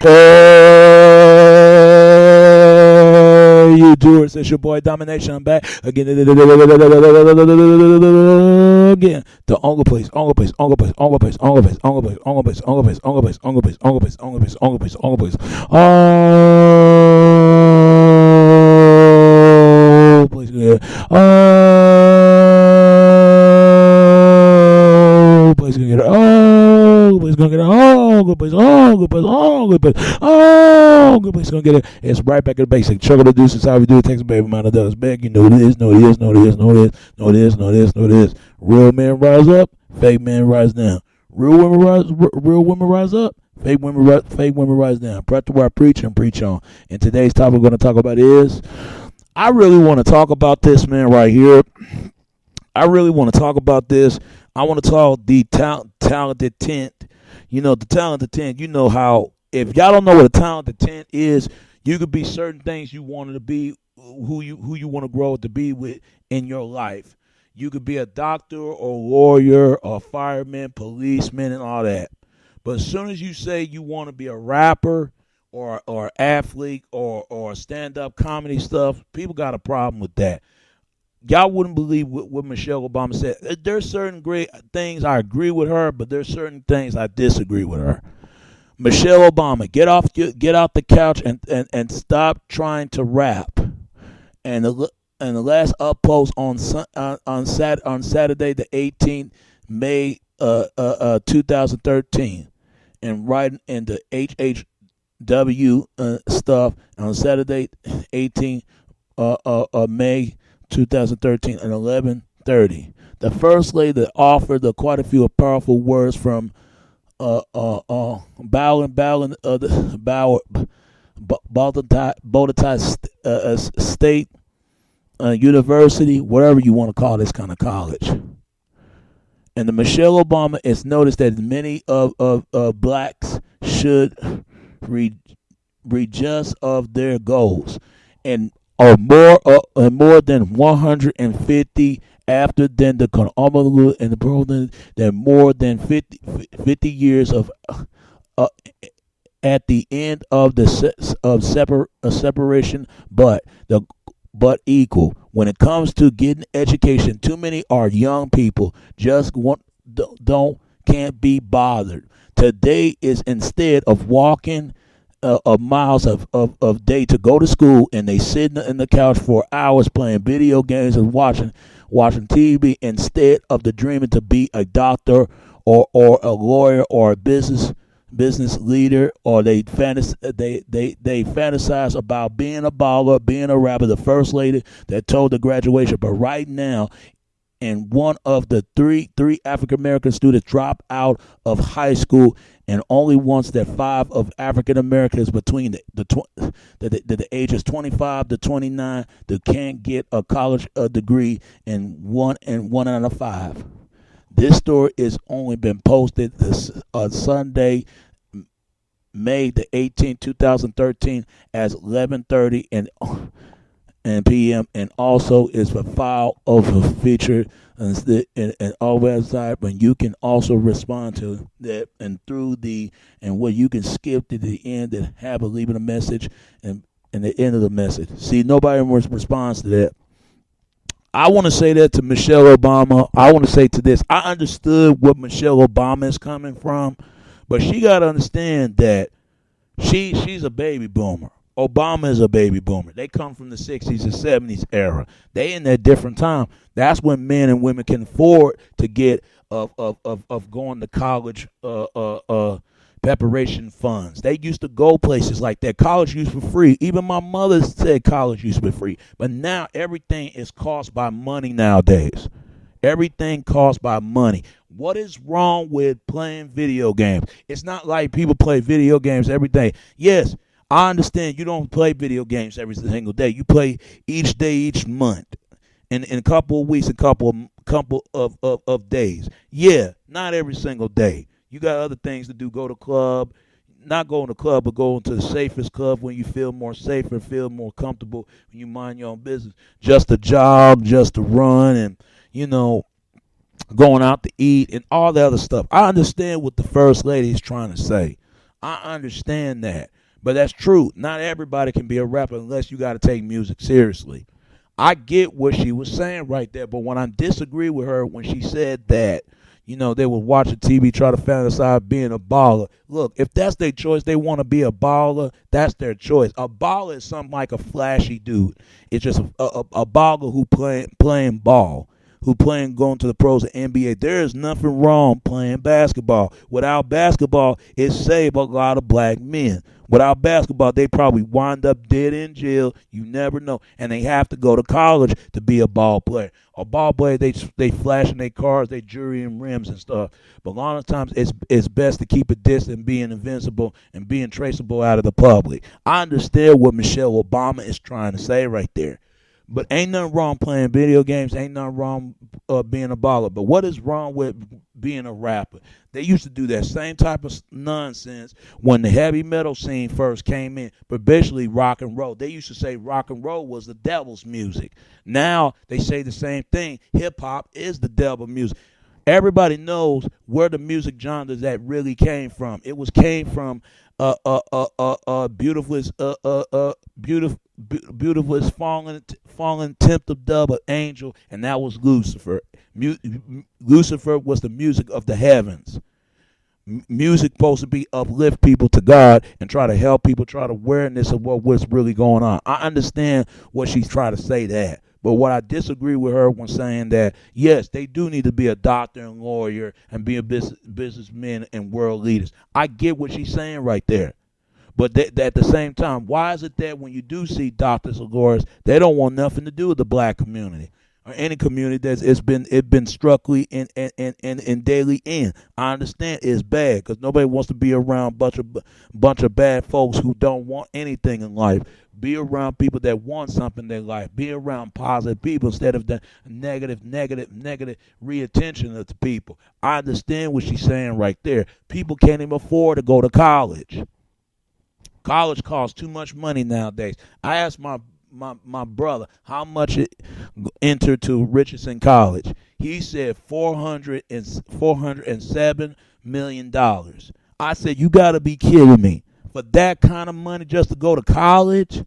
Hey, you doers, it's your boy Domination. I'm back again. Again, the only place, only place, only place, only place, only place, only place, only place, only place, only place, only place, only place, only place, only place, only place, oh, place, oh, place, gonna get it, oh, place, gonna get it, oh, good place, oh, good place, oh, good place, oh, good place, gonna get it. It's right back to the basic. Chuckle the deuces, how we do it. Takes a baby amount of dollars back. You know this, know this, know this, know this, know this, know this, know this. Real men rise up, fake men rise down. Real women rise up, fake women rise down. Practice what I preach and preach on. And today's topic we're going to talk about is, I really want to talk about this, man, right here. I really want to talk about this. I want to talk the talented tent. You know, the talented tent, you know how, if y'all don't know what a talented tent is, you could be certain things you wanted to be, who you want to grow to be with in your life. You could be a doctor or lawyer or fireman, policeman, and all that. But as soon as you say you want to be a rapper or athlete or stand-up comedy stuff, people got a problem with that. Y'all wouldn't believe what Michelle Obama said. There's certain great things I agree with her, but there's certain things I disagree with her. Michelle Obama, get out the couch and stop trying to rap. And the last up post on Saturday the 18th May 2013, and writing in the HHW stuff on Saturday 18th May 2013 at 11:30. The first lady offered quite a few powerful words from Bowdoin State University, whatever you want to call this kind of college. And the Michelle Obama is noticed that many of blacks should readjust of their goals and are more than 150 after than the Honolulu and the Brooklyn than more than 50 years of at the end of the separation, but equal. When it comes to getting education, too many are young people just can't be bothered. Today is instead of walking of miles of day to go to school, and they sit in the couch for hours playing video games and watching TV instead of the dreaming to be a doctor or a lawyer or a business leader, or they fantasize about being a baller, being a rapper, the first lady that told the graduation. But right now, and one of the three African American students dropped out of high school, and only once that 5 of African Americans between the ages 25 to 29 that can't get a college degree, and one out of 5. This story is only been posted on Sunday, May the 18th, 2013, as 11:30 and p.m. and also is a file of a feature and our website. But you can also respond to that and where you can skip to the end and have leaving a message and the end of the message. See, nobody responds to that. I want to say that to Michelle Obama. I want to say to this. I understood what Michelle Obama is coming from, but she got to understand that she's a baby boomer. Obama is a baby boomer. They come from the 60s and 70s era. They in that different time. That's when men and women can afford to get of going to college preparation funds. They used to go places like that. College used to be free. Even my mother said college used to be free. But now everything is cost by money nowadays. Everything costs by money. What is wrong with playing video games? It's not like people play video games every day. Yes, I understand you don't play video games every single day. You play each day, each month, in a couple of weeks, a couple of days. Yeah, not every single day. You got other things to do. Go to club. Not going to club, but going to the safest club when you feel more safer, feel more comfortable, when you mind your own business. Just to jog, just to run, and, going out to eat and all the other stuff. I understand what the first lady is trying to say. I understand that. But that's true. Not everybody can be a rapper unless you got to take music seriously. I get what she was saying right there, but when I disagree with her when she said that, they would watch the TV, try to fantasize being a baller. Look, if that's their choice, they want to be a baller, that's their choice. A baller is something like a flashy dude. It's just a baller who playing ball, who going to the pros of NBA. There is nothing wrong playing basketball. Without basketball, it saved a lot of black men. Without basketball, they probably wind up dead in jail. You never know. And they have to go to college to be a ball player. A ball player, they flashing their cars, they jewelry and rims and stuff. But a lot of times, it's best to keep a distance, being invincible and being traceable out of the public. I understand what Michelle Obama is trying to say right there. But ain't nothing wrong playing video games. Ain't nothing wrong being a baller. But what is wrong with being a rapper? They used to do that same type of nonsense when the heavy metal scene first came in, but basically rock and roll. They used to say rock and roll was the devil's music. Now they say the same thing. Hip-hop is the devil's music. Everybody knows where the music genre that really came from. Came from beautiful fallen tenth of dove of angel, and that was Lucifer. Lucifer was the music of the heavens. Music supposed to be uplift people to God and try to help people, try to awareness of what's really going on. I understand what she's trying to say that. But what I disagree with her when saying that, yes, they do need to be a doctor and lawyer and be a businessmen and world leaders. I get what she's saying right there. But at the same time, why is it that when you do see doctors or lawyers, they don't want nothing to do with the black community or any community that's been structurally and daily in? I understand it's bad because nobody wants to be around bunch of bad folks who don't want anything in life. Be around people that want something in their life. Be around positive people instead of the negative reattention of the people. I understand what she's saying right there. People can't even afford to go to college. College costs too much money nowadays. I asked my brother how much it entered to Richardson College. He said $407 million. I said, you got to be kidding me. For that kind of money just to go to college?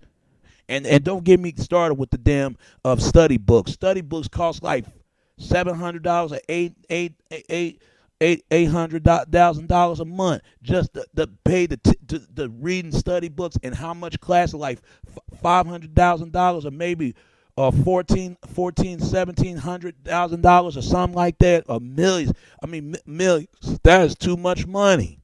And don't get me started with the damn study books. Study books cost like $700 or $800,000 a month just to pay the reading study books, and how much class like $500,000 or maybe $1,700,000 or something like that, or millions. I mean millions. That is too much money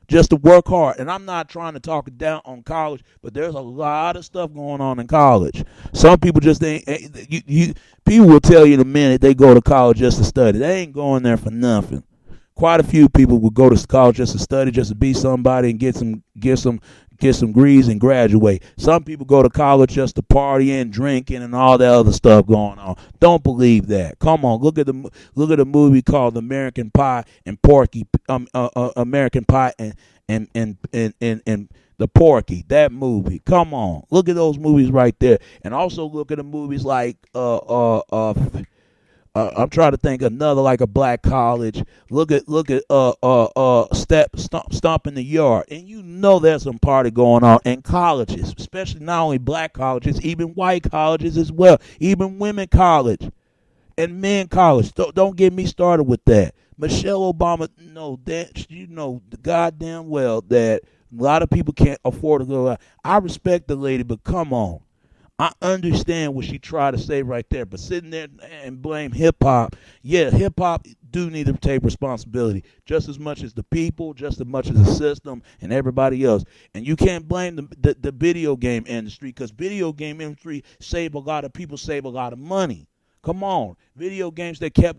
just to work hard. And I'm not trying to talk it down on college, but there's a lot of stuff going on in college. Some people just ain't. People will tell you in a minute they go to college just to study. They ain't going there for nothing. Quite a few people will go to college just to study, just to be somebody and get some degrees and graduate. Some people go to college just to party and drinking and all that other stuff going on. Don't believe that. Come on, look at the movie called American Pie and American Pie and the Porky. That movie. Come on, look at those movies right there, and also look at the movies like I'm trying to think another like a black college. Look at Stomp in the Yard, and you know there's some party going on in colleges, especially not only black colleges, even white colleges as well, even women college and men college. Don't get me started with that. Michelle Obama, you know goddamn well that a lot of people can't afford to go out. I respect the lady, but come on. I understand what she tried to say right there, but sitting there and blame hip-hop, yeah, hip-hop do need to take responsibility just as much as the people, just as much as the system and everybody else. And you can't blame the video game industry, because video game industry save a lot of people, save a lot of money. Come on. Video games that kept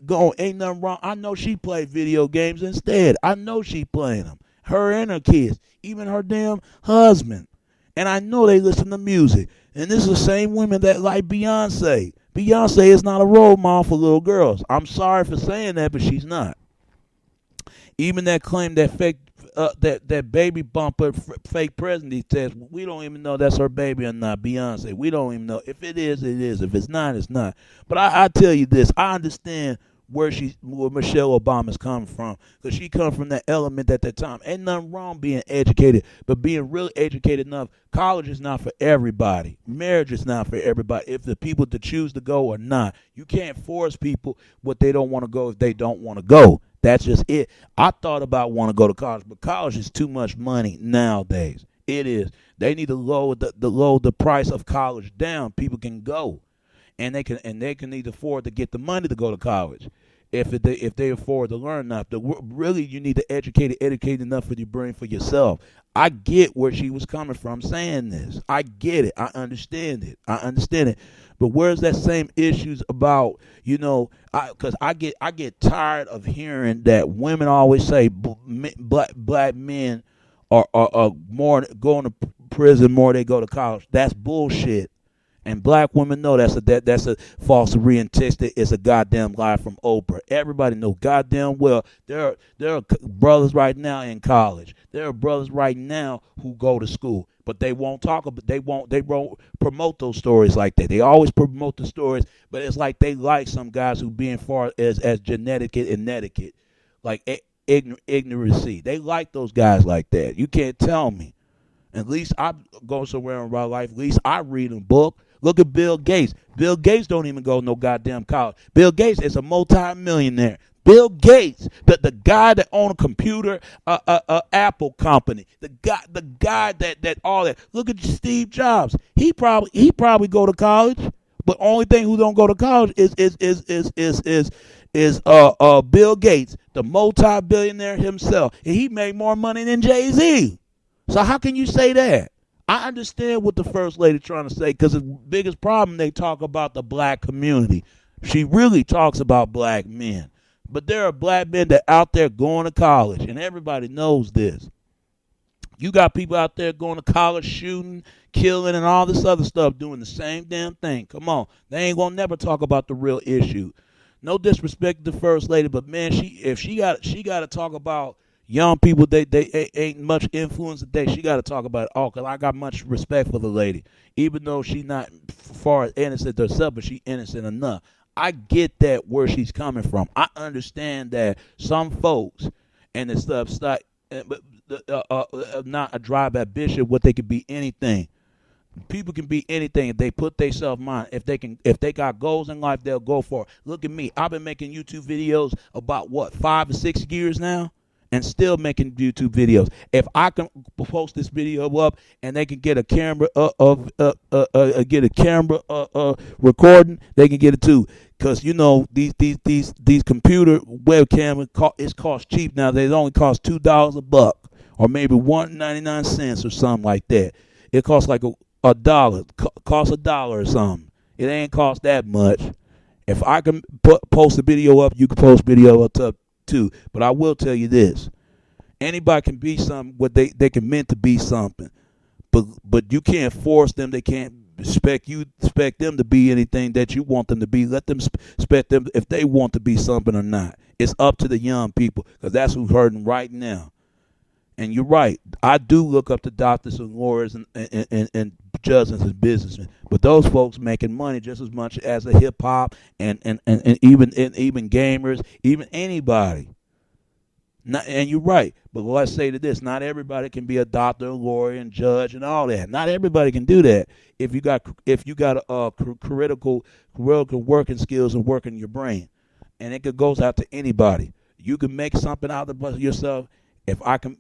going, ain't nothing wrong. I know she played video games instead. I know she playing them. Her and her kids, even her damn husband. And I know they listen to music. And this is the same women that like Beyonce. Beyonce is not a role model for little girls. I'm sorry for saying that, but she's not. Even that claim that fake, that baby bumper fake presidency test, we don't even know that's her baby or not. Beyonce, we don't even know. If it is, it is. If it's not, it's not. But I tell you this, I understand where Michelle Obama's coming from, because she come from that element at that time. Ain't nothing wrong being educated, but being really educated enough. College is not for everybody. Marriage is not for everybody. If the people to choose to go or not, you can't force people what they don't want to go if they don't want to go. That's just it. I thought about want to go to college, but college is too much money nowadays. It is. They need to lower the price of college down. People can go, and they can need to afford to get the money to go to college. If they afford to learn enough, really you need to educate enough for your brain for yourself. I get where she was coming from saying this. I get it. I understand it. But where's that same issues about, because I get tired of hearing that women always say black men are more going to prison more they go to college. That's bullshit. And black women know that's a false reintistic. It's a goddamn lie from Oprah. Everybody knows goddamn well there are brothers right now in college. There are brothers right now who go to school, but they won't talk about. They won't promote those stories like that. They always promote the stories, but it's like they like some guys who being far as genetic and etiquette, like ignorancy. They like those guys like that. You can't tell me. At least I go somewhere in my life. At least I read a book. Look at Bill Gates. Bill Gates don't even go no goddamn college. Bill Gates is a multi-millionaire. Bill Gates, the guy that owned a computer, Apple company, the guy that all that. Look at Steve Jobs. He probably go to college, but only thing who don't go to college is Bill Gates, the multi-billionaire himself, and he made more money than Jay-Z. So how can you say that? I understand what the First Lady trying to say, because the biggest problem they talk about the black community. She really talks about black men. But there are black men that out there going to college, and everybody knows this. You got people out there going to college, shooting, killing, and all this other stuff, doing the same damn thing. Come on. They ain't going to never talk about the real issue. No disrespect to the First Lady, but man, she got to talk about young people, they ain't much influence today. She got to talk about it all, because I got much respect for the lady. Even though she not far as innocent herself, but she innocent enough. I get that where she's coming from. I understand that some folks and the stuff not a drive ambition, what they could be anything. People can be anything if they put themselves mind. If they got goals in life, they'll go for it. Look at me. I've been making YouTube videos about 5 or 6 years now, and still making YouTube videos. If I can post this video up and they can get a camera recording, they can get it too. Because these computer webcam is cost cheap now. They only cost $2 a buck, or maybe $1.99 or something like that. It costs like a dollar, costs $1 or something. It ain't cost that much. If I can post a video up, you can post video up too. But I will tell you this: anybody can be something what they can meant to be something, but you can't force them. They can't expect them to be anything that you want them to be. Let them expect them if they want to be something or not. It's up to the young people, because that's who's hurting right now. And you're right. I do look up to doctors and lawyers and judges and businessmen, but those folks making money just as much as the hip hop and even gamers, even anybody. And you're right. But let's say to this: not everybody can be a doctor, lawyer, and judge and all that. Not everybody can do that. If you got critical working skills and working your brain, and it goes out to anybody. You can make something out of yourself. If I can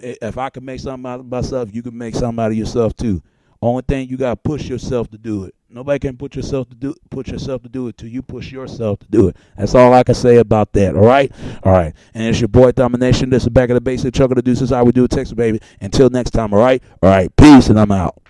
make something out of myself, you can make something out of yourself too. Only thing, you gotta push yourself to do it. Nobody can put yourself to do it till you push yourself to do it. That's all I can say about that. All right. And it's your boy Domination. This is Back of the Basic. Chuck of the Deuces. How we do it, Texas baby. Until next time. All right. Peace, and I'm out.